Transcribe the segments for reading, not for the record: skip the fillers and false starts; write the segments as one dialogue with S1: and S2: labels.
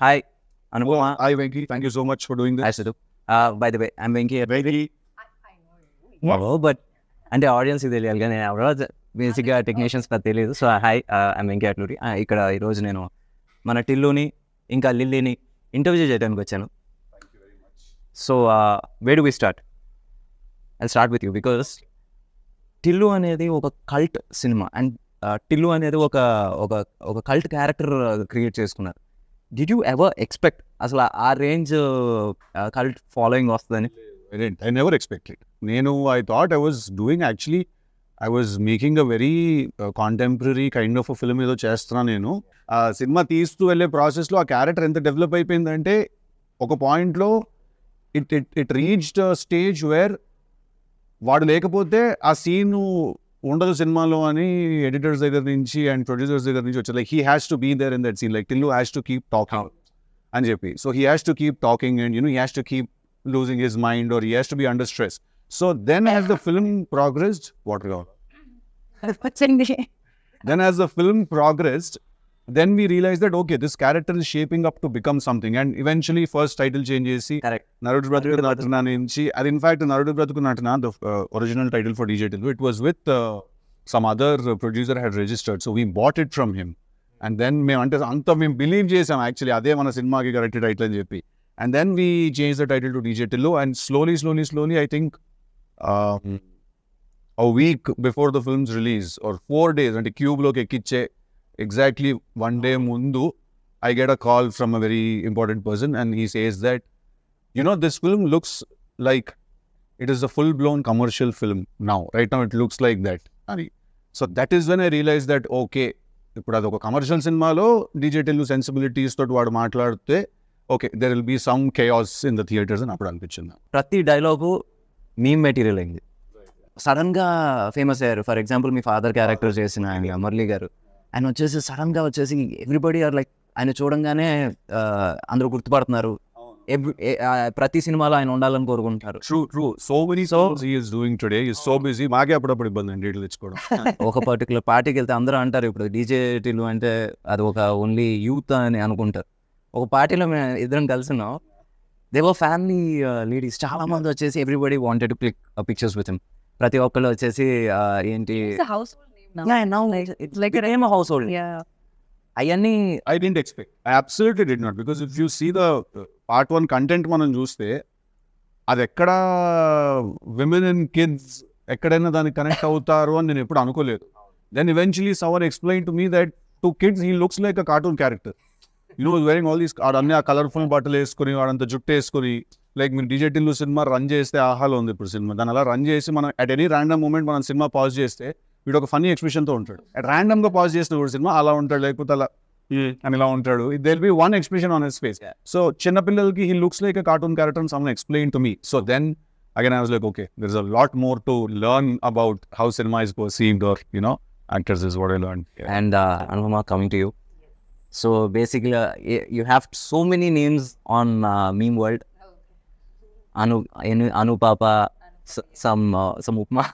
S1: Hi, Anupama.
S2: Hi, Venky. Thank you so much for doing this.
S1: Hi, Siddu. By the way, I'm Venky.
S2: Venky.
S1: But అంటే audience ఇది తెలియాలి కానీ ఎవరో బేసిక్గా technicians నాకు తెలియదు. So hi, I'm Venky Atluri. ఇక్కడ ఈరోజు నేను మన టిల్లుని ఇంకా లిల్లీని ఇంటర్వ్యూ చేయడానికి వచ్చాను. So where do we start? I start with you because Tillu అనేది ఒక కల్ట్ సినిమా అండ్ టిల్లు అనేది ఒక ఒక ఒక కల్ట్ క్యారెక్టర్ క్రియేట్ చేసుకున్నారు. డిడ్ యూ ఎవర్ ఎక్స్పెక్ట్ అసలు ఆ రేంజ్ కల్ట్ ఫాలోయింగ్ వస్తుందని?
S2: I never expected. I thought I was doing actually, I was making a very contemporary kind of a film ఏదో చేస్తున్నా నేను. ఆ సినిమా తీస్తూ వెళ్ళే ప్రాసెస్లో ఆ క్యారెక్టర్ ఎంత డెవలప్ అయిపోయిందంటే ఒక పాయింట్లో ఇట్ రీచ్డ్ స్టేజ్ వేర్ వాడు లేకపోతే ఆ సీన్ ఉండదు సినిమాలో అని ఎడిటర్స్ దగ్గర నుంచి అండ్ ప్రొడ్యూసర్స్ దగ్గర నుంచి వచ్చారు. Like he has to be there in that scene, like Tillu has to keep talking అని చెప్పి. So he has to keep talking and he has to keep losing his mind or he has to be under stress. So then as the film progressed, then as the film progressed, then we realized that okay, this character is shaping up to become something, and eventually first title change chesi Narudu Bratuku Natana nunchi, and in fact Narudu Bratuku Natana, the original title for DJ Tillu, it was with some other producer had registered, so we bought it from him, and then మేము అంటే అంత మేము believe చేసాం actually అదే మన సినిమాకి correct title అని చెప్పి. And then we changed the title to DJ Tillu, and slowly, I think a week before the film's release, or 4 days, and Cube lo ekkiche exactly 1 day mundu, I get a call from a very important person, and he says that, this film looks like it is a full-blown commercial film now. Right now, it looks like that. So that is when I realized that, okay, ఇప్పుడు అది ఒక commercial సినిమాలో DJ Tillu sensibilities తోటి వాడు మాట్లాడితే okay there will be some chaos in the theatres అని అప్పుడు అనిపించింది.
S1: ప్రతి డైలాగు మీమ్ మెటీరియల్ అయింది, సడన్గా ఫేమస్ అయ్యారు. For example me father character చేసిన ఆయన మురళి గారు, ఆయన వచ్చేసి సడన్గా వచ్చేసి ఎవ్రీబడి ఆర్ లైక్ ఆయన చూడంగానే అందరూ గుర్తుపడుతున్నారు. ప్రతి సినిమాలో ఆయన ఉండాలని కోరుకుంటారు.
S2: True so many songs he is doing today is so busy. మాకే అప్పుడప్పుడు ఇబ్బంది అండి డీటెయిల్ తెచ్చుకోవడం.
S1: ఒక పర్టికులర్ పార్టీకి వెళ్తే అందరూ అంటారు ఇప్పుడు డీజే టిల్లు అంటే అది ఒక ఓన్లీ యూత్ అని అనుకుంటారు. ఒక పార్టీలో మేము ఇద్దరం కలిసినాం, దేవో ఫ్యామిలీ లేడీస్ చాలా మంది వచ్చేసి everybody wanted to click pictures with him. ప్రతి ఒక్కళ్ళు వచ్చేసి ఏంటి హౌస్ హోల్డ్ అవన్నీ
S2: I didn't expect. I absolutely did not, because if you see the part 1 content మనం చూస్తే అది ఎక్కడ విమెన్ అండ్ కిడ్స్ ఎక్కడైనా దానికి కనెక్ట్ అవుతారు అని నేను ఎప్పుడు అనుకోలేదు. Then eventually someone explained to me that to kids he looks like a cartoon character. వెరింగ్ all these అన్ని ఆ కలర్ఫుల్ బట్టలు వేసుకుని వాడంతా జుట్టు వేసుకుని, లైక్ మీరు DJ Tillu సినిమా రన్ చేస్తే ఆహాలో ఉంది ఇప్పుడు సినిమా, దాన్ని అలా రన్ చేసి మనం అట్ ఎనీ ర్యాండమ్ మూమెంట్ మనం సినిమా పాజ్ చేస్తే వీడు ఒక ఫన్నీ ఎక్స్ప్రెషన్తో ఉంటాడు. అట్ ర్యాండమ్గా పాజ్ చేసిన కూడా సినిమా అలా ఉంటాడు, లేకపోతే అలా అని ఇలా ఉంటాడు. There be one expression on his face. So చిన్నపిల్లలకి he looks like a cartoon character and someone explain to me. So then again I was like okay, there is a lot more to learn about how cinema is perceived, or actors is what I learned.
S1: And Anupama, coming to you. So basically, you have so many names on meme world. Anupapa, some upma.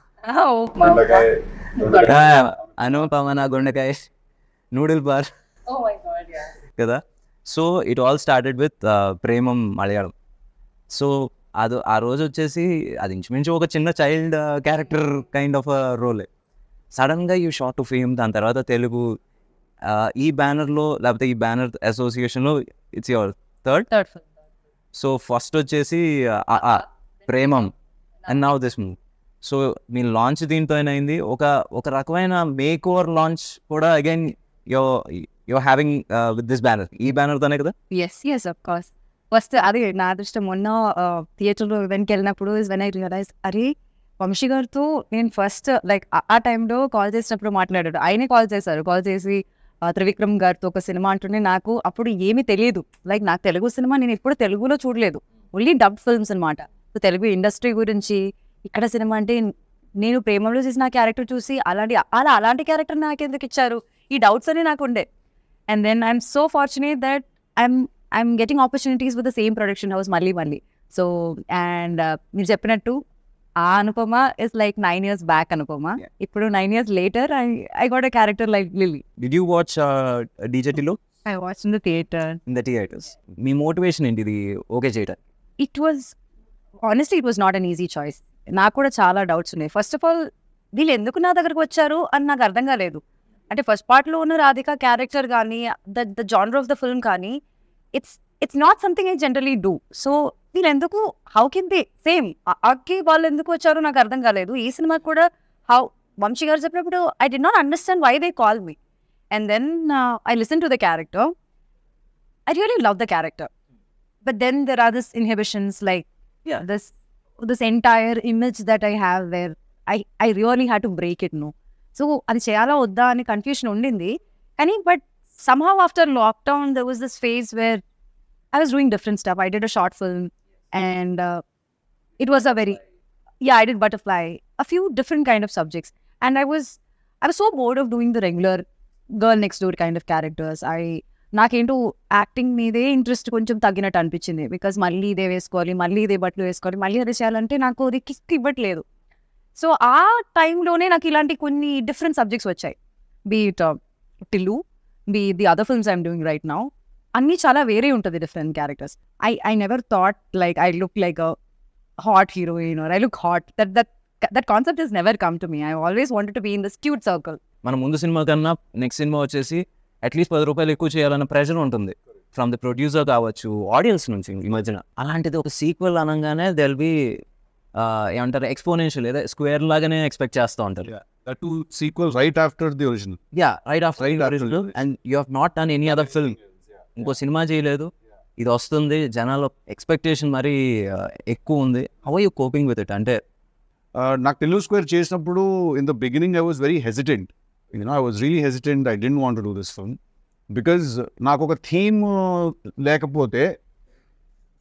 S1: Anupama na gondakai, noodle bar.
S3: Oh my god, yeah.
S1: Kada. So it all started with Premam Malayalam. So అది ఆ రోజు వచ్చేసి అది ఇంచుమించు ఒక చిన్న child character kind of role. సడన్గా you shot to fame, దాని తర్వాత తెలుగు ఈ బ్యానర్లో లేకపోతే ఈ బ్యానర్ అసోసియేషన్లో it's your third. So first వచ్చేసి Premam and now this move. So మీ లాంచ్ దీంతో అయింది, ఒక రకమైన మేక్ ఓవర్ లాంచ్ కూడా again you having with this banner. ఈ బ్యానర్తోనే కదా?
S3: Yes of course. ఫస్ట్ అది నా అదృష్టం. మొన్న థియేటర్లో ఈవెంట్కి వెళ్ళినప్పుడు ఇస్ వెన్ ఐ రియలైజ్, అరే వంశీ గారితో నేను ఫస్ట్ లైక్ ఆ టైంలో కాల్ చేసినప్పుడు మాట్లాడాడు. ఆయనే కాల్ చేసి త్రివిక్రమ్ గారితో ఒక సినిమా అంటుండే. నాకు అప్పుడు ఏమీ తెలియదు, లైక్ నాకు తెలుగు సినిమా నేను ఎప్పుడు తెలుగులో చూడలేదు, ఓన్లీ డబ్ ఫిల్మ్స్ అనమాట. సో తెలుగు ఇండస్ట్రీ గురించి ఇక్కడ సినిమా అంటే నేను ప్రేమలో చేసిన క్యారెక్టర్ చూసి అలాంటి క్యారెక్టర్ నాకు ఎందుకు ఇచ్చారు, ఈ డౌట్స్ అనే నాకు ఉండే. And then I'm so fortunate that I'm getting opportunities with the same production house మళ్ళీ. సో అండ్ మీరు చెప్పినట్టు ఆ Anupama is like 9 years back Anupama. ఇప్పుడు 9 years later I got a character like Lily.
S1: Did you watch DJ Tillu?
S3: I watched in the theater.
S1: In the theatres. Me motivation ఏంటి ఇది okay చేయడానికి?
S3: It was honestly, it was not an easy choice. నాకు కూడా చాలా doubts ఉన్నాయి. First of all వీళ్ళు ఎందుకు నా దగ్గరకు వచ్చారు అని నాకు అర్థం కాలేదు. అంటే ఫస్ట్ పార్ట్లో ఉన్న రాధిక క్యారెక్టర్ కానీ the genre of the film కానీ it's not something I generally do. So వీళ్ళు ఎందుకు హౌ కెన్ దే సేమ్ అక్కి వాళ్ళు ఎందుకు వచ్చారో నాకు అర్థం కాలేదు. ఈ సినిమా కూడా హౌ వంశీ గారు చెప్పినప్పుడు I did not understand why they call me. And then I listen to the character. I really love the character. But then there are these inhibitions, like this entire image that I have where I really had to break it, no. So అది చేయాలా వద్దా అని confusion ఉండింది. కానీ but somehow after lockdown there was this phase where I was doing different stuff. I did a short film and it was a very, I did Butterfly, a few different kind of subjects. And I was so bored of doing the regular girl next door kind of characters. నాకేంటో acting మీదే interest కొంచెం తగ్గినట్టు అనిపించింది. Because మళ్ళీ ఇదే వేసుకోవాలి, మళ్ళీ ఇదే బట్టలు వేసుకోవాలి, మళ్ళీ అదే చేయాలంటే నాకు అది కిక్ ఇవ్వట్లేదు. సో ఆ టైంలోనే నాకు ఇలాంటి కొన్ని డిఫరెంట్ సబ్జెక్ట్స్ వచ్చాయి. Be it Tillu, be the other films I'm doing right now. అన్నీ చాలా వేరే ఉంటుంది different characters. I never thought like I look like a hot heroine or I look hot. That concept is never come to me. I always wanted to be in this cute circle.
S1: మన ముందు cinema కన్నా next cinema వచ్చేసి at least 10 రూపాయలు ఎక్కువ చేయాలన్న pressure ఉంటుంది from the producer కావచ్చు, audience నుంచి ఈ మధ్యన. అలాంటిది ఒక సీక్వెల్ అనగానే దెల్ బి ఏమంటారు ఎక్స్పోనెన్షియల్ లేదా స్క్వేర్ లాగానే ఎక్స్పెక్ట్ చేస్తూ ఉంటారు.
S2: That too sequel right after the original.
S1: Right after the original and you have not done any other film. ఇంకో సినిమా చేయలేదు, ఇది వస్తుంది, జనాల ఎక్స్పెక్టేషన్ మరీ ఎక్కువ ఉంది. How are you coping with it? అంటే
S2: నాకు తెలుగు స్క్వేర్ చేసినప్పుడు in the beginning I was very hesitant. I was really hesitant. I didn't want to do this film because నాకు ఒక థీమ్ లేకపోతే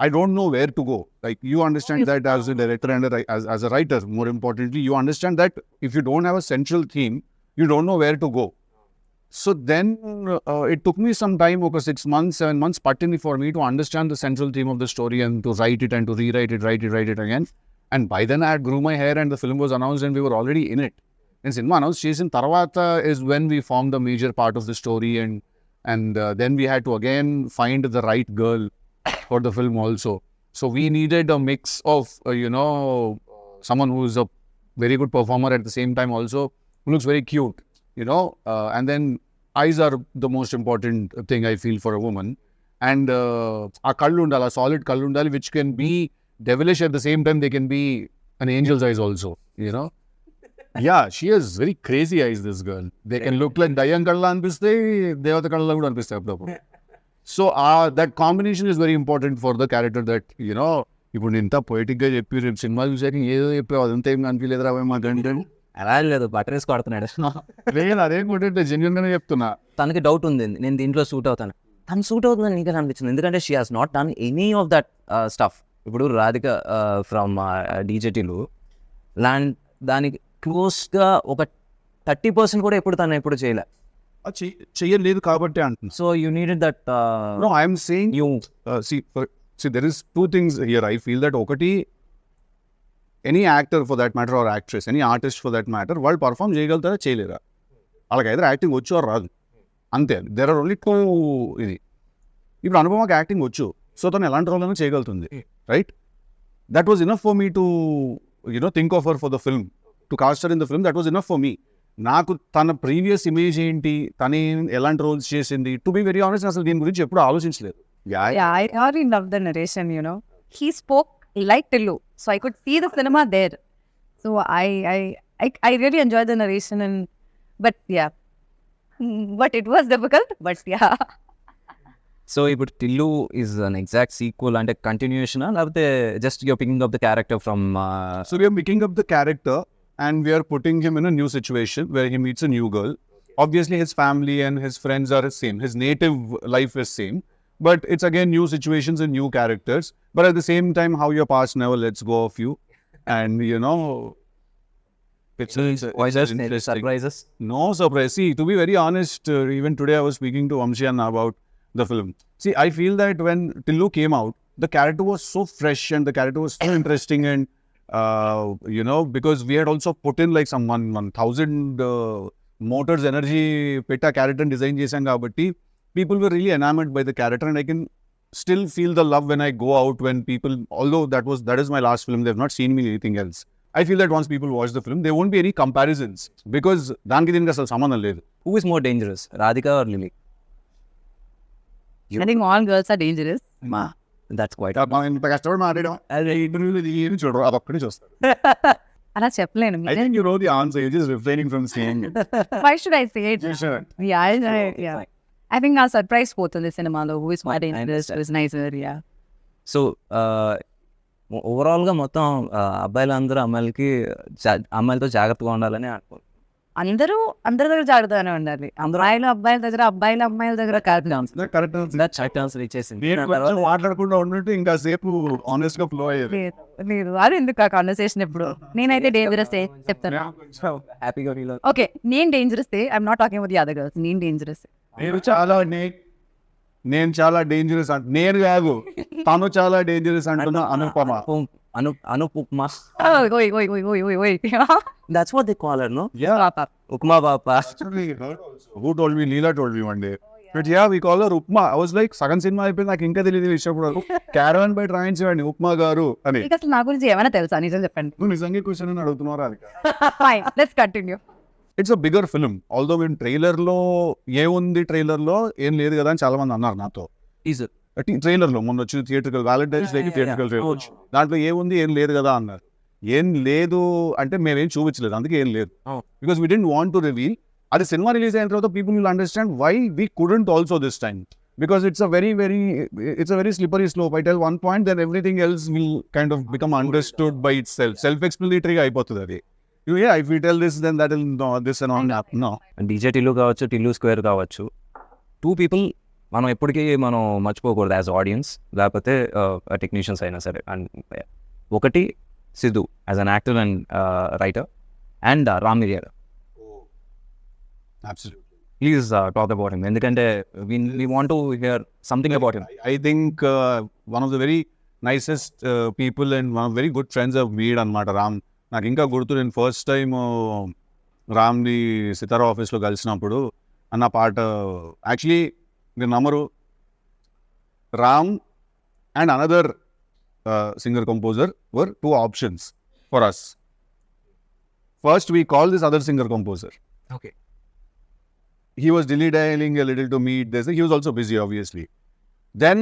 S2: I don't know where to go. Like you understand that as a director and as a writer, more importantly, you understand that if you don't have a central theme, you don't know where to go. So then it took me some time, over 6 months, 7 months, pattini for me to understand the central theme of the story and to write it and to rewrite it, write it again. And by then I had grew my hair and the film was announced and we were already in it. And cinema announced చేసిన తర్వాత is when we formed the major part of the story and then we had to again find the right girl for the film also. So we needed a mix of someone who is a very good performer at the same time also who looks very cute, and then eyes are the most important thing I feel for a woman. And a kallu undala, solid kallu undali, which can be devilish at the same time they can be an angel's eyes also, Yeah, she has very crazy eyes, this girl. They can look like Dayan Kalla anpiste, Devata Kalla kuda anpiste appudu. So that combination is very important for the character that, ఇప్పుడు ఇంత poetic గా చెప్పి రేపు cinema చూసాక ఏదో చెప్పావు అదంతా ఏం కనిపించలేదురా మా గంట.
S1: అలా లేదు, బటర్ వేసి కొడుతున్నాడు.
S2: లేదు అదేం కొట్టే జెన్యున్ గానే చెప్తున్నా.
S1: తనకి డౌట్ ఉంది, నేను దీంట్లో సూట్ అవుతాను. తను సూట్ అవుతుందని నీకు అనిపించింది, ఎందుకంటే she has not done any of that stuff. ఇప్పుడు రాధిక ఫ్రమ్ డీజేటీలు దానికి క్లోజ్గా ఒక 30% కూడా తను ఎప్పుడు చేయలే.
S2: చెయ్యలేదు కాబట్టి అంటున్నా.
S1: So you needed that.
S2: No, I am saying you see there is two things here. I feel that ఒకటి, any actor for that matter or actress, any artist for that matter, వాళ్ళు పర్ఫామ్ చేయగలుగుతారా చేయలేరా? వాళ్ళకి either acting వచ్చు are రాదు, అంతే. there are only two. ఇది ఇప్పుడు అనుపమకి యాక్టింగ్ వచ్చు, సో తను ఎలాంటి రోల్ అయినా చేయగలుగుతుంది, right? That was enough for me to think of her for the film, to cast her in the film. That was enough for me. నాకు తన previous image ఏంటి, తను ఎలాంటి రోల్స్ చేసింది, టు బి వెరీ ఆనెస్ట్ అసలు దీని గురించి ఎప్పుడు ఆలోచించలేదు.
S3: I really love the narration, He spoke like Tillu, so I could see the cinema there. So I really enjoyed the narration but it was difficult, but
S1: so ఇప్పుడు Tillu is an exact sequel, అంటే continuation లేకపోతే just you're picking up the character from?
S2: So we are picking up the character and we are putting him in a new situation where he meets a new girl. Obviously his family and his friends are the same, his native life is same, but it's again new situations and new characters, but at the same time how your past never lets go of you. And it's
S1: surprises?
S2: No surprise. See, to be very honest, even today I was speaking to Vamshi about the film. See, I feel that when Tillu came out, the character was so fresh and the character was so interesting, and because we had also put in like some 1,000 motors energy petta character design chesam kabatti people were really enamored by the character, and I can still feel the love when I go out, when people, although that is my last film, they've not seen me in anything else. I feel that once people watch the film, there won't be any comparisons, because దానికి దీనికి అసలు సంబంధం లేదు.
S1: Who is more dangerous, Radhika or Lily?
S3: I think all girls are dangerous.
S1: That's quite.
S2: మనం ఇంత కష్టపడి మాట్లాడడం, అదే ఇంటర్వ్యూలో ఏమి చూడరు, అది ఒక్కడే చూస్తారు.
S3: అలా చెప్పలేను.
S2: I think you know the answer, you're just refraining from saying it.
S3: Why should I say it?
S2: You should.
S3: Yeah. I think ఆ సర్ప్రైజ్ పోతుంది సినిమాలో. Who is more dangerous, who is nicer, yeah.
S1: So ఓవరాల్గా మొత్తం అబ్బాయిలందరూ అమ్మాయిలతో జాగ్రత్తగా ఉండాలని అనుకో.
S3: అందరూ అందరి దగ్గర జాగ్రత్తగానే ఉండాలి. అమ్మాయిలు అబ్బాయిల దగ్గర, అబ్బాయిలు అమ్మాయిల దగ్గర
S2: కరెక్ట్
S1: ఆన్సర్ ఇచ్చేసింది.
S2: మాట్లాడకుండా ఉన్నట్టు ఇంకా సేపు ఆనెస్ట్ గా ఫ్లో అయ్యేది.
S3: లేదు అది ఎందుకు ఆ కాన్వర్సేషన్ ఇప్పుడు. నేనైతే డేంజరస్ చెప్తాను.
S1: హ్యాపీగా ఫీల్
S3: ఓకే, నేను dangerous I'm not talking about the other girls. నేను డేంజరస్.
S2: నేను చాలా డేంజరస్ అంట, నేను కాదు తను చాలా డేంజరస్ అంటున్నా. అనుపమ.
S1: అనుపమా.
S3: ఓయ్.
S1: That's what they call her, no?
S2: Yeah.
S1: Upma Papa.
S2: Actually, who told me? Leela told me one day. But yeah, we call her Upma. I was like, సగం సినిమా అయిపోయింది, నాకు ఇంకా తెలియదు విషయం. కూడా క్యారవాన్ బై రాయించేవాడిని ఉప్మా గారు అని.
S3: అసలు నా గురించి ఏమైనా తెలుసా? నిజం చెప్పండి.
S2: నువ్వు నిజంగా క్వశ్చన్ అని అడుగుతున్నావు Radhika.
S3: Fine, let's continue.
S2: It's a bigger film. Although మేము ట్రైలర్లో ఏముంది, ట్రైలర్లో ఏం లేదు కదా అని చాలా మంది అన్నారు నాతో. ట్రైలర్లో మొన్న వచ్చిన థియేట్రికల్ వ్యాలంటైన్స్ డేకి థియేట్రికల్ ట్రైలర్, దాంట్లో ఏముంది, ఏం లేదు కదా అన్నారు. ఏం లేదు అంటే మేమేం చూపించలేదు, అందుకే ఏం లేదు. Because we didn't want to reveal. అది సినిమా రిలీజ్ అయిన తర్వాత people will understand why we couldn't also this time. Because it's a very slippery slope. I tell one point, then everything else will kind of become understood by itself. Self-explanatory అయిపోతుంది అది. If we tell this, then that will no, this and all happen. No.
S1: DJ Tillu కావచ్చు, Tillu square కావచ్చు, 2 people మనం ఎప్పటికీ మనం మర్చిపోకూడదు as audience, లేకపోతే technicians అయినా సరే. అండ్ ఒకటి Siddhu as an actor and writer, and Ram మిరియాల.
S2: Absolutely.
S1: Please talk about him. ఎందుకంటే we want to hear something about him.
S2: I think one of the very nicest people and one of very good friends I've made అన్నమాట రామ్. నాకు ఇంకా గుర్తు, నేను first time రామ్ని సితారా ఆఫీస్లో కలిసినప్పుడు అన్న పాట, యాక్చువల్లీ మీరు నమ్మరు, Ram and another singer composer were 2 options for us. First we called this other singer composer.
S1: Okay.
S2: He was dilly-dallying a little to meet this. He was also busy, obviously. Then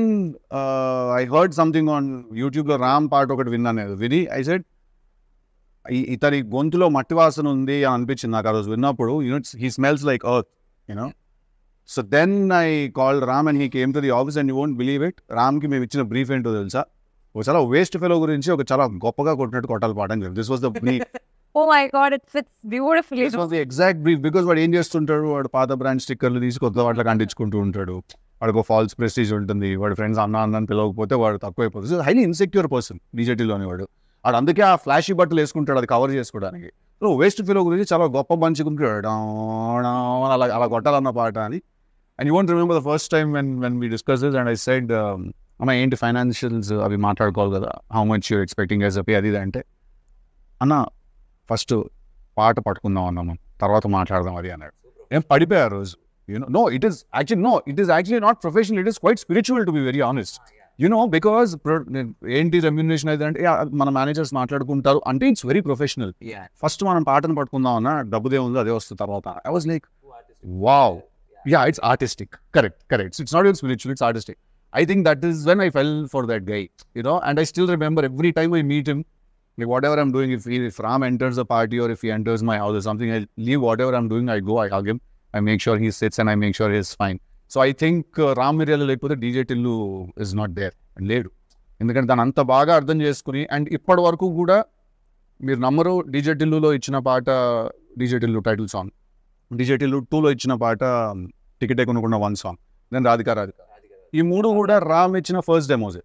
S2: I heard something on YouTube లో రామ్ పాట ఒకటి విన్నాను. విని I said, ఇతని గొంతులో మట్టి వాసన ఉంది అని అనిపించింది నాకు ఆ రోజు విన్నప్పుడు. He smells like earth, So then I called Ram and he came to the office, and you won't believe it, రామ్కి మేము ఇచ్చిన బ్రీఫ్ ఏంటో తెలుసా? ఒక చాలా వేస్ట్ ఫెలో గురించి ఒక చాలా గొప్పగా కొట్టినట్టు కొట్టాలి పాట అని. This was the brief.
S3: Oh my God, it fits beautifully.
S2: This was the exact brief, because వాడు ఏం చేస్తుంటాడు, వాడు పాత బ్రాండ్ స్టిక్కర్లు తీసి కొత్త వాటిలో కంటించుకుంటూ ఉంటాడు. వాడికి ఒక ఫాల్స్ ప్రెస్టీజ్ ఉంటుంది. వాడి ఫ్రెండ్స్ అన్న అని పిలవకపోతే వాడు తక్కువైపోతుంది. హైలీ ఇన్సెక్యూర్ పర్సన్ డీజేటీలోని వాడు అందుకే ఆ ఫ్లాషీ బట్టలు వేసుకుంటాడు అది కవర్ చేసుకోవడానికి. సో వేస్ట్ ఫెలో గురించి చాలా గొప్ప మంచిగుంటాడు, అలా కొట్టాలన్న పాట అని. And you want remember the first time when we discussed this, and I said, అమ్మ ఏంటి ఫైనాన్షియల్స్ అవి మాట్లాడుకోవాలి కదా, how much you're expecting as a pay, అది అంటే అన్న ఫస్ట్ పాట పట్టుకుందాం అన్నాము, తర్వాత మాట్లాడదాం అది అన్నాడు. ఏం పడిపోయా రోజు. No, it is actually not professional, it is quite spiritual, to be very honest. Because ఏంటి రెమ్యునరేషన్ అయితే అంటే మన మేనేజర్స్ మాట్లాడుకుంటారు అంటే ఇట్స్ వెరీ ప్రొఫెషనల్. ఫస్ట్ మనం పాటను పట్టుకుందాం అన్న, డబ్బుదే ఉంది అదే వస్తుంది తర్వాత. I was like, wow, yeah, it's artistic. Correct. It's not even spiritual, it's artistic. I think that is when I fell for that guy, and I still remember every time I meet him, like whatever I'm doing, if Ram enters a party or if he enters my house or something, I leave whatever I'm doing, I go, I hug him, I make sure he sits and I make sure he's fine. So I think Ram Miryala లేకపోతే DJ Tillu is not there, లేడు. ఎందుకంటే దాన్ని అంత బాగా అర్థం చేసుకుని, and ఇప్పటి వరకు కూడా మీరు నమ్మరు, DJ Tilluలో ఇచ్చిన పాట DJ Tillu title song, DJ Tillu 2లో ఇచ్చిన పాట టికెట్ కొనుక్కున్న 1 సాంగ్, దెన్ రాధిక. ఈ 3 కూడా రామ్ ఇచ్చిన first demos.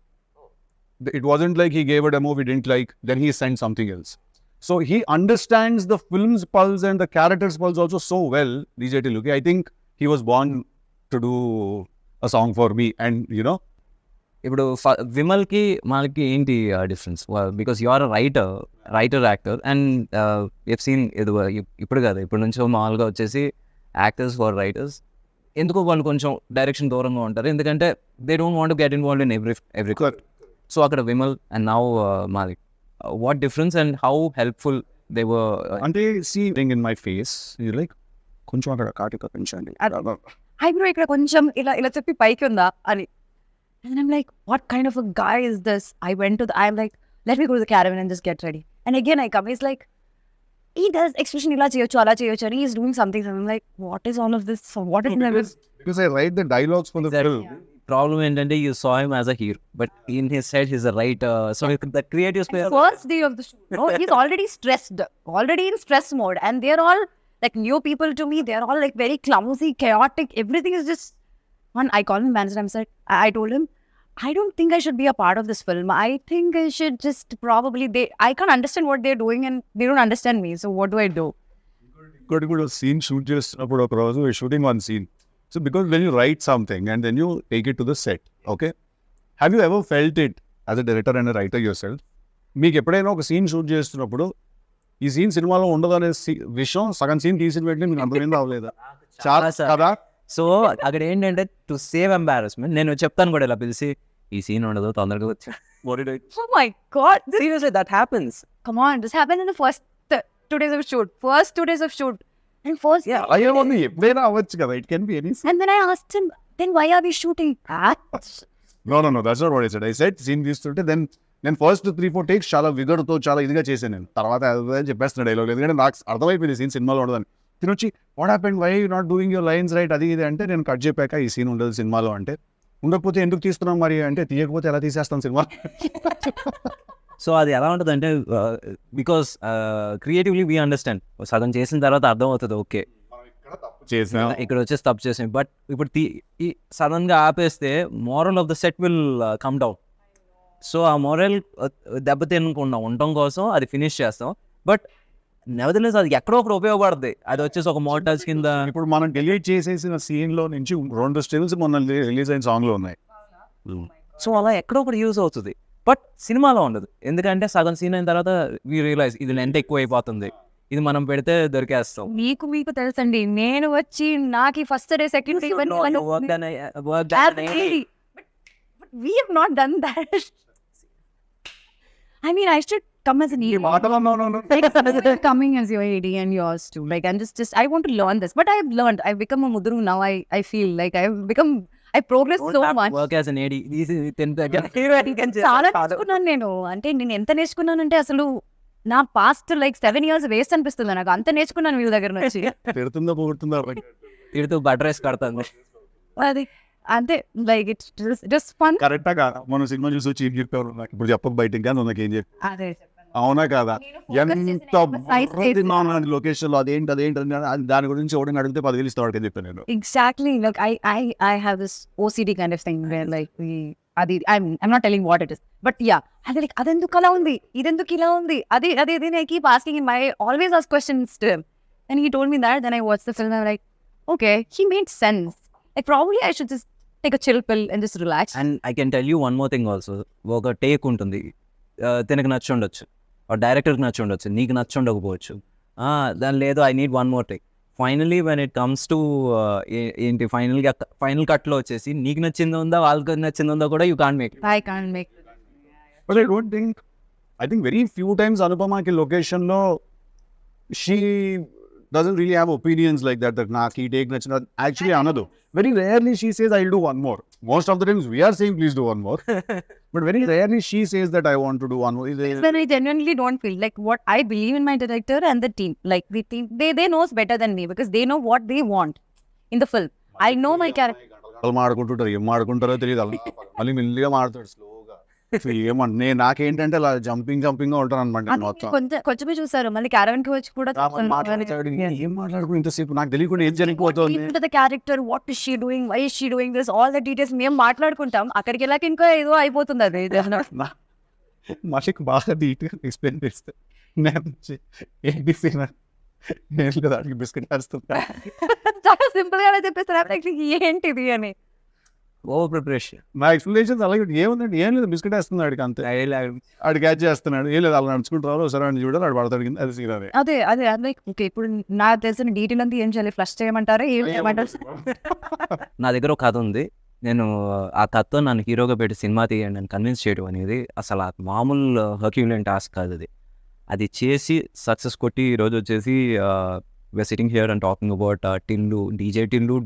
S2: It wasn't like he gave a demo we didn't like, then he sent something else. So he understands the film's pulse and the character's pulse also so well, DJ Tillu. I think he was born to do a song for me, and
S1: ఇప్పుడు విమల్కి మనకి ఏంటి difference? Because you are writer actor, and if scene ఇప్పుడు కాదు, ఇప్పటి నుంచో మామూలుగా వచ్చేసి యాక్టర్స్ ఫర్ రైటర్స్. ఎందుకో వాళ్ళు కొంచెం డైరెక్షన్ దూరంగా ఉంటారు, ఎందుకంటే they don't want get involved in every so అక్కడ Vimal and now Malik, what difference and how helpful they were.
S2: అంటే see thing in my face like కొంచెం అక్కడ కాటిక పెంచండి,
S3: ఐబ్రో ఇక్కడ కొంచెం ఇలా ఇలా చెప్పి పైకి ఉందా అని. And I'm like, what kind of a guy is this? I'm like, let me go to the caravan and just get ready. And again I come, he's like, he does expression ila cheyochu ala cheyochu, and he's doing something. So I'm like, what is all of this? So what is
S2: because I write the dialogues for the film.
S1: Problem ఏంటంటే you saw him as a hero, but in his head he's a writer. So the creative space.
S3: First day of the shoot, no, he's already stressed, already in stress mode, and they're all like new people to me. They're all like very clumsy, chaotic. Everything is just one. I called him manager. I told him, I don't think I should be a part of this film. I think I should just probably I can't understand what they're doing and they don't understand me. So what do I do?
S2: Got to scene shoot చేస్తున్నప్పుడు ఒక రోజు shooting one scene. So because when you write something and then you take it to the set, okay? Have you ever felt it as a director and a writer yourself? మీకు ఎప్పుడైనా ఒక scene shoot చేస్తున్నప్పుడు ఈ scene సినిమాలో ఉండదు అనే విషయం సగం సీన్ తీసిన వెంటనే మీకు అర్థమైంది అవ్వలేదా? చాలా కదా.
S1: సో అక్కడ ఏంటంటే టు సేవ్ ఎంబారస్మెంట్ నేను చెప్తాను కూడా ఇలా పిలిచి, ఈ సీన్ ఉండదు తొందరగా వచ్చా.
S3: Oh my god,
S1: Seriously, that happens.
S3: come on, this happened in the first 2 days of shoot. First 2 days of shoot. And first,
S2: అయ్యో ఎప్పుడైనా అవ్వచ్చు కదా, it can be any.
S3: and then I asked him, then why are we shooting?
S2: No, that's not what I said. I said scene తీస్తుంటే నేను first 3-4 takes చాలా విగర్తో చాలా ఇదిగా చేశాను. నేను తర్వాత చెప్పేస్తున్న డైలాగ్, ఎందుకంటే నాకు అర్థమైపోయింది సీన్ సినిమాలో ఉండదని. తినొచ్చి what happened, why not doing your lines right, అది ఇది అంటే నేను కట్ చెప్పాక ఈ సీన్ ఉండదు సినిమాలో అంటే, ఉండకపోతే ఎందుకు తీస్తున్నాం మరి అంటే, తీయకపోతే ఎలా తీసేస్తాం సినిమా.
S1: సో అది ఎలా ఉంటుంది అంటే బికాస్ క్రియేటివ్లీ వీ అండర్స్టాండ్, సగం చేసిన తర్వాత అర్థం అవుతుంది, ఓకే ఇక్కడ వచ్చేసి తప్పు చేసాం. బట్ ఇప్పుడు సడన్గా ఆపేస్తే moral of the set will come down. So ఆ మోరల్ దెబ్బతినకుండా ఉండటం కోసం అది ఫినిష్ చేస్తాం. బట్ నెవర్దలెస్ అది ఎక్కడో ఒకటి ఉపయోగపడుతుంది, అది వచ్చేసి ఒక మోటార్స్ కింద.
S2: ఇప్పుడు మనం డిలీట్ చేసేసిన సీన్ లో నుంచి 2 స్టిల్స్ మొన్న రిలీజ్ అయిన సాంగ్ లో ఉన్నాయి.
S1: సో అలా ఎక్కడో ఒకటి యూజ్ అవుతుంది, బట్ సినిమాలో ఉండదు. ఎందుకంటే సగం సీన్ అయిన తర్వాత వీ రియలైజ్ ఇది లెంత్ ఎక్కువ అయిపోతుంది, ఇది మనం పెడితే దొరికేస్తాం.
S3: మీకు తెలుసండి, నేను వచ్చి నాకు first day second day we have not done that. I mean, I should come as an ED. Coming as your AD and yours too. Like, I'm just I want to learn this. But I've learned. I've become a mudru now. I feel like I progressed so much.
S1: Work as an AD.
S3: చాలా నేర్చుకున్నాను నేను. అంటే నేను ఎంత నేర్చుకున్నానంటే అసలు నా past like 7 years waste అనిపిస్తుంది నాకు. అంత నేర్చుకున్నాను వీళ్ళ దగ్గర నుంచి.
S1: తిడుతూ బటర్ రేస్ కడతాను
S3: అది అంతే. Like it's just fun.
S2: కరెక్టా కాదా? మనం సినిమా చూసి వచ్చి ఏం చెప్పారు నాకు ఇప్పుడు చెప్పక బయటికి కానీ నాకు ఏం చెప్పి,
S3: అదే
S2: అవునా కాదా? ఎంత లొకేషన్ లో అదేంటి దాని గురించి ఎవడని అడిగితే 10,000 ఇస్తాడు చెప్పాను నేను.
S3: Exactly. Like I have this OCD kind of thing where like అది I'm not telling what it is, but yeah, అది like అదెందుకు అలా ఉంది, ఇదెందుకు ఇలా ఉంది, అది I keep asking him. I always ask questions to him and he told me that. Then I watched the film and I'm like, okay, he made sense. Like probably I should just take a chill pill and just relax.
S1: And I can tell you one more thing also. ఒక take ఉంటుంది, తనకు నచ్చి ఉండొచ్చు, డైరెక్టర్కి నచ్చి ఉండొచ్చు, నీకు నచ్చి ఉండకపోవచ్చు. దాని లేదు I need one more take. Finally when it comes to ఏంటి ఫైనల్ కట్లో వచ్చేసి నీకు నచ్చింది ఉందా వాళ్ళకి నచ్చింది ఉందా కూడా you can't make.
S3: I can't make it.
S2: But I think very few times Anupamaki location lo she doesn't really have opinions like that naaki take nachina actually anadu. Very rarely she says I'll do one more. Most of the times we are saying please do one more. But very rarely she says that I want to do one more.
S3: When I genuinely don't feel like what I believe in my director and the team. Like the team, they knows better than me because they know what they want in the film. I know my character.
S2: మాడుకుంటుంటారు, ఏం మాడుకుంటారో తెలియదు. మళ్ళీ మెల్లిగా మాడతాడు స్లోగా. ఏమంటే నాకేంటంటే అలా jumping గా ఉంటాను అనమాట. మొత్తం
S3: కొంచెమే చూసారు, మళ్ళీ క్యారవన్ కి వచ్చి కూడా
S2: ఏం మాట్లాడుకుని ఇంతసేపు నాకు తెలియకుండా ఏం జరిగిపోతుంది.
S3: The character, what is she doing, why is she doing this, all the details మేము మాట్లాడుకుంటాం. అక్కడికి వెళ్ళాక ఇంకా ఏదో అయిపోతుంది. అది
S2: మాకు బాగా నీట్గా ఎక్స్ప్లెయిన్ చేస్తే ఏంటి నేను కదా బిస్కెట్ వేస్తుంటా.
S3: చాలా సింపుల్ గా చెప్పేస్తారు ఏంటిది అని.
S1: Over preparation.
S2: నా ఎక్స్ప్లెనేషన్స్ అలాగే ఏముందండి, ఏం లేదు, బిస్కెట్ వేస్తుంది ఆడికి అంతే, ఆడు క్యాచ్ చేస్తున్నాడు, ఏం లేదు, అలా నడుచుకుంటారు, సరే అని చూడాలి, ఆడు పడతాడు కింద, అది సీన్ అదే.
S3: అదే లైక్ ఓకే, ఇప్పుడు నా తెలిసిన డీటెయిల్ అంతా ఏం చేయాలి, ఫ్లష్ చేయమంటారా, ఏం చేయమంటారు?
S1: నా దగ్గర ఒక కథ ఉంది. నేను ఆ కథతో నన్ను హీరోగా పెట్టి సినిమా తీయండి అని కన్విన్స్ చేయడం అనేది అసలు ఆ మామూలు హర్క్యులియన్ టాస్క్ కాదు అది. అది చేసి సక్సెస్ కొట్టి ఈరోజు వచ్చేసి we're sitting here and talking about Tillu, DJ Tillu,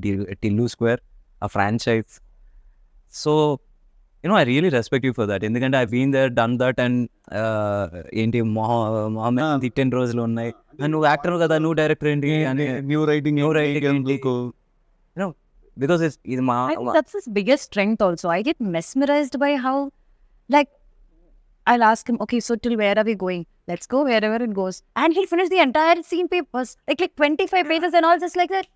S1: Tillu square, ఆ franchise. So I really respect you for that. ఎందుకంటే I been there, done that, and ఏంటి మొహమ్మద్ తిట్టిన రోజులు ఉన్నాయి. నువ్వు యాక్టర్ కదా, నువ్వు డైరెక్టర్ ఏంటి అని,
S2: న్యూ రైటింగ్
S1: because ఇది మా
S3: I think that's his biggest strength also. I get mesmerized by how, like, I'll ask him, okay, so till where are we going? Let's go wherever it goes. And he'll finish the entire scene papers, like 25 pages and all, just like that.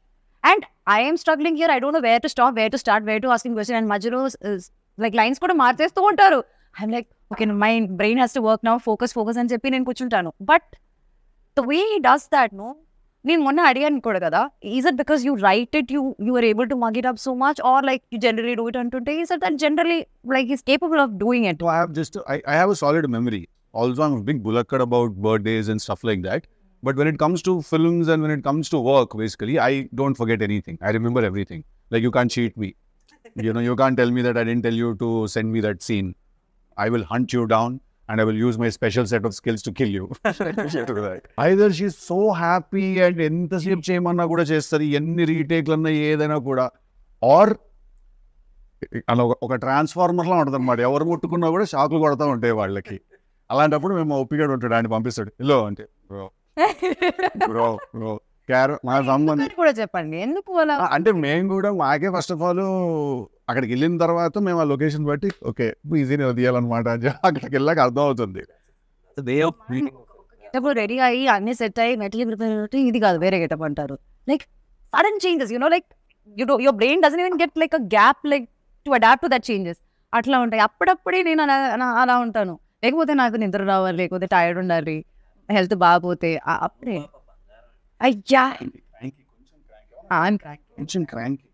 S3: And I am struggling here. I don't know where to stop, where to start, where to ask him question. And Majuro is like lines కూడా మార్చేస్తూ ఉంటారు. I'm like, okay, my brain has to work now. Focus అని చెప్పి నేను కూర్చుంటాను. But the way he does that, no? నేను మొన్న అడిగాను కూడా కదా, is it because you write it, you are able to mug it up so much, or like you generally do it అంటుంటే, is it that generally like is capable of doing it?
S2: I have a solid memory. Also, I'm a big bulakkad about birthdays and stuff like that. But when it comes to films and when it comes to work, basically, I don't forget anything. I remember everything. Like, you can't cheat me. You can't tell me that I didn't tell you to send me that scene. I will hunt you down and I will use my special set of skills to kill you. Either she's so happy and ఎంతసేపు చేయమన్నా కూడా చేస్తుంది, ఎన్ని రీటేక్లు ఏదైనా కూడా, are అలా ఒక ట్రాన్స్ఫార్మర్లా ఉంటుంది అనమాట. ఎవరు ముట్టుకున్నా కూడా షాకులు కొడతా ఉంటాయి వాళ్ళకి. అలాంటప్పుడు మేము ఒప్పిగాడు ఉంటాడు, ఆయన పంపిస్తాడు, ఇల్లో అంటే బ్రో మా సంబంధం
S3: కూడా చెప్పండి ఎందుకు అలా.
S2: అంటే మేము కూడా మాకే ఫస్ట్ ఆఫ్ ఆల్ అక్కడికి వెళ్ళిన తర్వాత మేము ఆ లొకేషన్ బట్టి ఓకే ఈజీనే వదియాలన్నమాట అని అక్కడికి వెళ్ళాక అర్థం అవుతుంది.
S3: ఇప్పుడు రెడీ అయ్యి అన్ని సెట్ అయ్యి మెటీరియల్ ప్రిపేర్, ఇది కాదు వేరే గెటప్ అంటారు. Like sudden changes, like your brain doesn't even get like a gap like to adapt to that changes. అట్లా ఉంటాయి. అప్పుడప్పుడే నేను అలా ఉంటాను. లేకపోతే నాకు నిద్ర రావాలి, లేకపోతే టైర్డ్ ఉండాలి, హెల్త్ బాగపోతే అప్పుడే అయ్యా
S2: కొంచెం క్రాంకీ.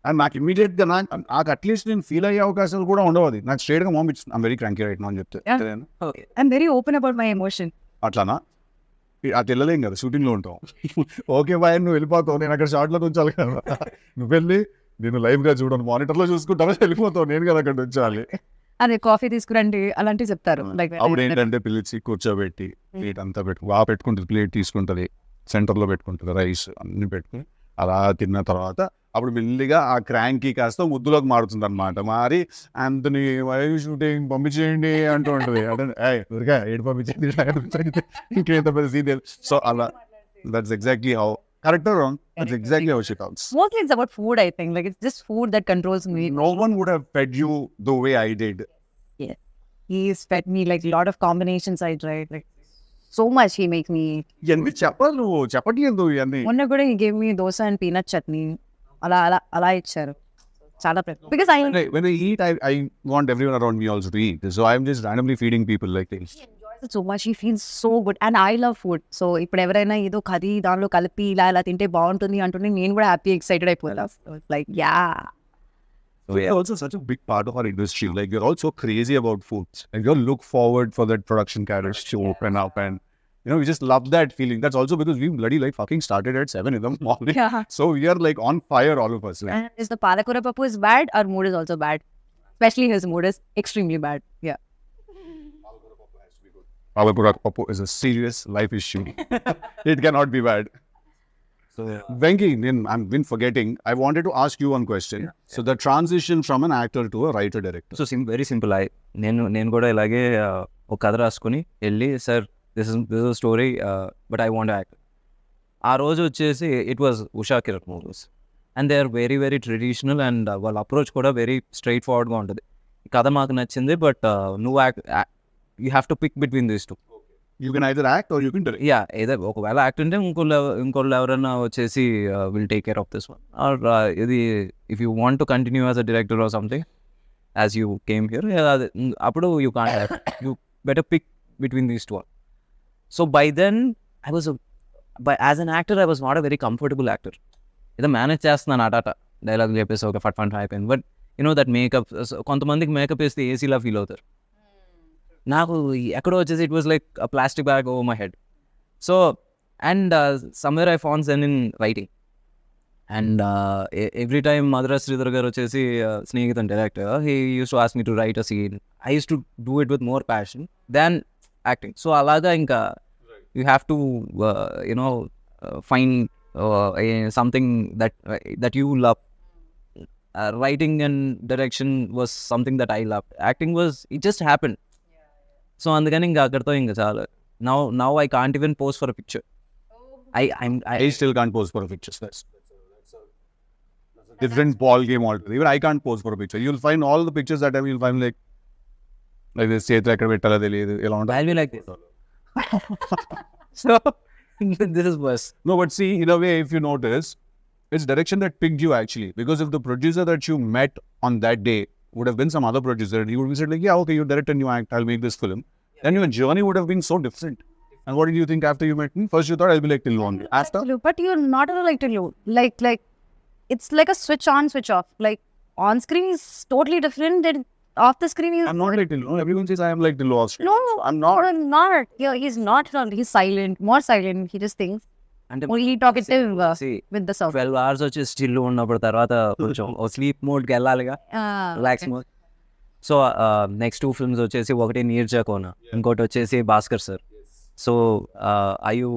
S2: అండ్ నాకు ఇమీడియట్గా నాకు అట్లీస్ట్ నేను ఫీల్ అయ్యే అవకాశాలు కూడా ఉండవు. అది నాకు స్ట్రేట్గా పంపించింది, I'm very cranky right now అని చెప్తే
S3: I'm very open about my emotion.
S2: అట్లానా? అది వెళ్ళలేం కదా, షూటింగ్లో ఉంటాం. ఓకే బాయ్ నువ్వు వెళ్ళిపోతావు, నేను అక్కడ షార్ట్లో ఉంచాలి కదా, నువ్వు వెళ్ళి నేను లైవ్గా చూడను, మానిటర్లో చూసుకుంటావా, వెళ్ళిపోతావు, నేను కదా అక్కడ ఉంచాలి.
S3: అదే కాఫీ తీసుకురండి అలాంటివి చెప్తారు. లైక్
S2: అప్పుడు ఏంటంటే పిలిచి కూర్చోబెట్టి ప్లేట్ అంతా బాగా పెట్టుకుంటుంది, ప్లేట్ తీసుకుంటుంది, సెంటర్లో పెట్టుకుంటుంది, రైస్ అన్ని పెట్టుకుని అలా తిన్న తర్వాత అప్పుడు మెల్లిగా ఆ క్రాంకీ కాస్త ముద్దులోకి మారుతుంది అనమాట. మారి అంతని షూటింగ్ పంపించేయండి అంటూ ఉంటుంది. అంటే ఊరిగా ఏడు పంపించేది ఇంకేంత పెద్ద సీరియల్. సో అలా that's exactly how, correct or wrong, that's exactly how she talks.
S3: Mostly it's about food, I think. Like, it's just food that controls me.
S2: No one would have fed you the way I did.
S3: Yeah. He's fed me like a lot of combinations I tried. Like, so much he make me eat.
S2: ఇవన్నీ చెప్పాలి, నువ్వు చెప్పట్లేదు ఇవన్నీ.
S3: మొన్న కూడా he gave me dosa and peanut chutney. అలా ఇచ్చారు. చాలా because
S2: when I eat, I want everyone around me also to eat. So I'm just randomly feeding people like this.
S3: he enjoys it so much. He feels so good. And I love food. So ఇప్పుడు ఎవరైనా ఏదో కది దానిలో కలిపి ఇలా తింటే బాగుంటుంది అంటుంటే నేను కూడా హ్యాపీ ఎక్సైటెడ్ అయిపోతా. Like, yeah.
S2: So we're also such a big part of our industry. Like, we're all so crazy about food. And we all look forward for that production carriage to open up. And, we just love that feeling. That's also because we bloody like fucking started at 7 in the morning.
S3: Yeah.
S2: So we are like on fire, all of us. Like.
S3: And if the palakura papu is bad, our mood is also bad. Especially his mood is extremely bad. Yeah.
S2: Palakura papu is a serious life issue. It cannot be bad. So, Venky, I've been forgetting. I wanted to ask you one question. Yeah. So the transition from an actor to a writer-director.
S1: So very simple. నేను కూడా ఇలాగే ఒక కథ రాసుకుని వెళ్ళి, sir this is story but I want act. ఆ రోజు వచ్చేసి it was Usha Kiran movies and they are very very traditional and వాళ్ళ అప్రోచ్ కూడా వెరీ స్ట్రైట్ ఫార్వర్డ్గా ఉంటుంది. ఈ కథ మాకు నచ్చింది, బట్ నువ్వు you have to pick between these two.
S2: You can either act or you can direct.
S1: Yeah, ఏదో ఒకవేళ యాక్ట్ ఉంటే ఇంకోళ్ళు ఎవరైనా వచ్చేసి will take care of this one, or ఇది if you want to continue as a director or something as you came here, అప్పుడు you can't act, you better pick between these two. So by then as an actor I was not a very comfortable actor. ఏదో manage చేస్తున్నాను అటాట dialogue చెప్పేసి ఒక ఫట్ అయిపోయింది. But you know that makeup. కొంతమందికి makeup వేస్తే ఏసీలా ఫీల్ అవుతారు. నాకు ఎక్కడో వచ్చేసి it was like plastic bag over my head. So and somewhere I found sense in writing. And every time Madhura Sridhar garu వచ్చేసి స్నేహితుడు director, he used to ask me to write a scene. I used to do it with more passion than acting. So అలాగా ఇంకా you have to you know find something that you love. Writing and direction was something that I loved. Acting was, it just happened. So అందుకని ఇంకా అక్కడితో ఇంకా చాలా. Now I can't even pose for a picture.
S2: I still can't pose for a picture. That's a different ball game altogether. Even I can't pose for a picture. You'll find all the pictures that you'll find like this చేతులు ఎక్కడ పెట్టాలో తెలియదు ఎలా ఉంటుంది.
S1: I'll be like this. So this is worse.
S2: No, but see, in a way, if you notice, it's direction that picked you actually. Because if the producer that you met on that day would have been some other producer, he would have said like, yeah, okay, you direct and you act, I'll make this film. Then your journey would have been so different. And what did you think after you met me? First you thought I'll be like Telugu only. After?
S3: But you're not at all like Telugu. Like it's like a switch on, switch off. Like on screen is totally different than off the screen is.
S2: I'm not like Telugu. Everyone says I am like Telugu off screen.
S3: No,
S2: I'm not.
S3: I'm not. Yeah, he's not at all. He's silent, more silent. He just thinks.
S1: అంటే
S3: Only talkative
S1: see,
S3: with the sound.
S1: 12 hours వచ్చి still ఉన్నప్పుడు తర్వాత కొంచెం sleep మోడ్కి వెళ్ళాలిగా, relax mode. So next 2 films వచ్చేసి ఒకటి నీర్జాకోన, ఇంకోటి వచ్చేసి Bhaskar sir. So I you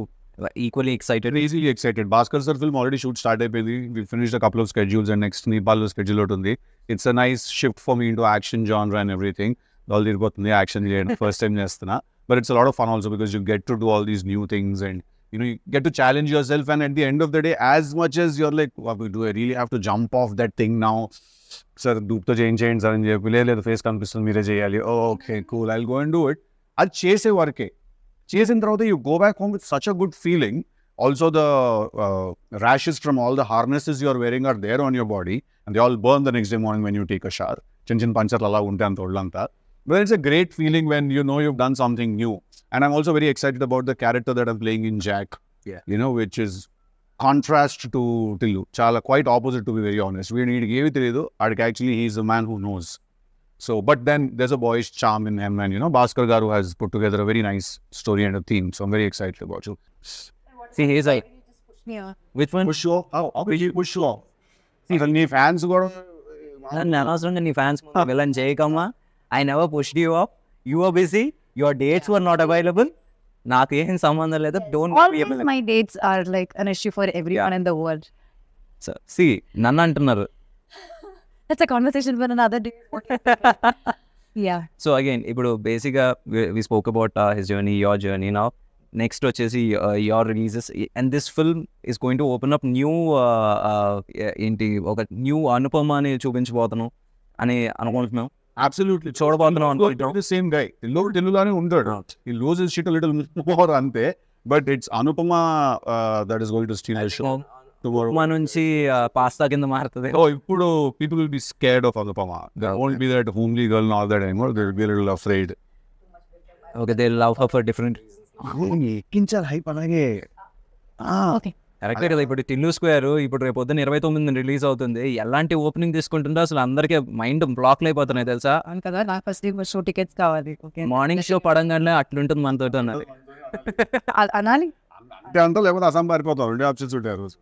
S1: equally excited?
S2: Crazily excited. Bhaskar sir film already shoot start అయిపోయింది. We finished a couple of schedules and next Nepal schedule ఒకటి ఉంది. It's a nice shift for me into action genre and everything. All తిరిగిపోతుంది action చేయడం first time చేస్తున్నా. But it's a lot of fun also because you get to do all these new things and you know you get to challenge yourself, and at the end of the day, as much as you're like, wow, do I really have to jump off that thing now? Sir, దూప్తో చేయండి sir అని చెప్పి, లేదు face కనిపిస్తుంది మీరే చేయాలి. Okay cool, I'll go and do it. అది చేసే వరకే. చేసిన తర్వాత you go back home with such a good feeling. Also the rashes from all the harnesses you are wearing are there on your body and they all burn the next day morning when you take a shower. చిన్న చిన్న పంచర్లు అలా ఉంటాయి అంత ఒళ్ళంతా. But it's a great feeling when you know you've done something new. And I'm also very excited about the character that I'm playing in Jack.
S1: Yeah.
S2: You know, which is contrast to Tillu. Chala quite opposite, to be very honest. We need to తెలియదు. Actually, he's a man who knows. So, but then there's a boyish charm in him, and you know, Bhaskar Garu has put together a very nice story and a theme. So I'm very excited about you.
S1: See, he's like,
S3: Yeah.
S1: which one?
S2: Push off. How will you push off? See, నీ fans కూడా
S1: నన్ను అనవసరంగా నీ fans వెళ్ళని చేయకమ్మా. I never pushed you up. You were busy. Your dates were not available. నాకు ఏం సంబంధం లేదు. Don't be
S3: Always
S1: able.
S3: my dates are like an issue for everyone in the world.
S1: So, see, నన్ను అంటున్నారు.
S3: That's a conversation for another day. Yeah.
S1: So again ఇప్పుడు బేసిక్గా we spoke about his journey, your journey. Now next వచ్చేసి your releases, and this film is going to open up new ఏంటి ఒక new Anupama అని చూపించబోతున్నాం అని అనుకుంటున్నాం.
S2: Absolutely.
S1: చూడబోతున్నాం అనుకుంటున్నాం.
S2: The same guy. తెలుగులోనే ఉంటాడు. He loses shit a little more అంతే. But it's Anupama that is going to steal the show tomorrow.
S1: Anupama నుంచి పాస్తా కింద మారుతుంది.
S2: Oh, ఇప్పుడు people will be scared of Anupama. There won't be that homely girl and all that anymore. They will be a little afraid.
S1: Okay, they love her for different reasons.
S2: ఎక్కించాలి hype అలాగే.
S3: Okay.
S1: కరెక్టే కదా. ఇప్పుడు Tillu square ఇప్పుడు రేపు పొద్దున్న 29 release అవుతుంది. ఎలాంటి ఓపెనింగ్ తీసుకుంటుందో అసలు అందరికీ మైండ్ బ్లాక్లు అయిపోతున్నాయి తెలుసా.
S3: అవును కదా, నాకు ఫస్ట్ షో టికెట్స్ కావాలి. ఓకే,
S1: మార్నింగ్ షో పడంగానే అట్లుంటుంది మనతో అన్నది.
S3: అనాలి.
S2: అంటే అంతా లేకపోతే అసం పారిపోతాం. 2 ఆప్షన్స్ ఉంటాయి ఆ రోజు.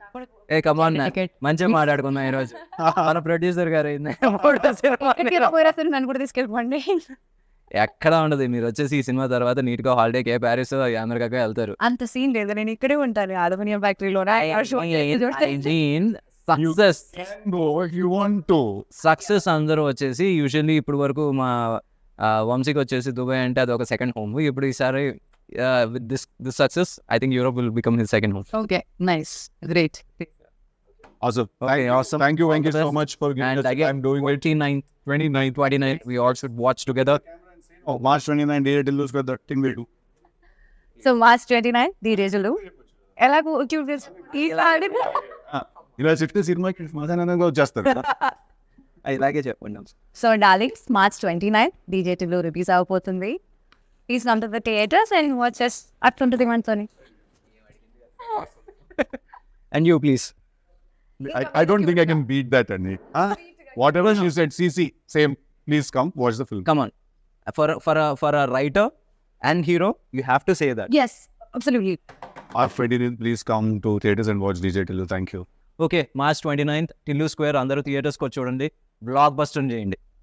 S1: ఏ కమాన్, మంచిగా మాట్లాడుకుందాం ఈరోజు. మన ప్రొడ్యూసర్ గారు
S3: నన్ను కూడా తీసుకెళ్ళిపోండి.
S1: ఎక్కడ ఉండదు. మీరు వచ్చేసి ఈ సినిమా తర్వాత నీట్ గా హాలిడేకి ప్యారిస్ అమెరికా వెళ్తారు.
S3: అంత సీన్ లేదు, నేను ఇక్కడే ఉంటాను అల్యూమినియం ఫ్యాక్టరీలో.
S1: Success
S2: No, if you want to.
S1: Success అందరూ వచ్చేసి యూజువల్లీ ఇప్పుడు వరకు మా వంశీకి వచ్చేసి దుబాయ్ అంటే అది ఒక సెకండ్ హోమ్. ఇప్పుడు ఈసారి with this success I think Europe will become his second home.
S3: Okay, nice, great.
S2: Awesome.
S1: Okay, awesome.
S2: Thank you, Venky, so much for giving
S1: And
S2: us
S1: again,
S2: time doing it.
S1: 29 we all should watch together.
S2: Oh, March 29, day till lose that thing we do.
S3: So March 29 ది రోజులు ఎలాగో
S2: ఇలా చెప్తే సినిమాకి సమాధానంగా వచ్చేస్తారు.
S1: ఇలాగే చెప్పండి.
S3: సో డార్లింగ్స్, మార్చ్ 29 డీజేటీలో రిలీజ్ అవబోతుంది. Please come to the theatres and watches. అట్లుంటుంది మనతోని.
S1: And you please.
S2: I don't think I can beat that, Annie. whatever she said, CC, same. Please come watch the film.
S1: Come on. For a writer and hero, you have to say that.
S3: Yes, absolutely.
S2: Our Freddy, please come to theaters and watch DJ Tillu. Thank you.
S1: Okay, March 29th Tillu square అందరూ థియేటర్స్కి వచ్చి చూడండి, block buster చేయండి.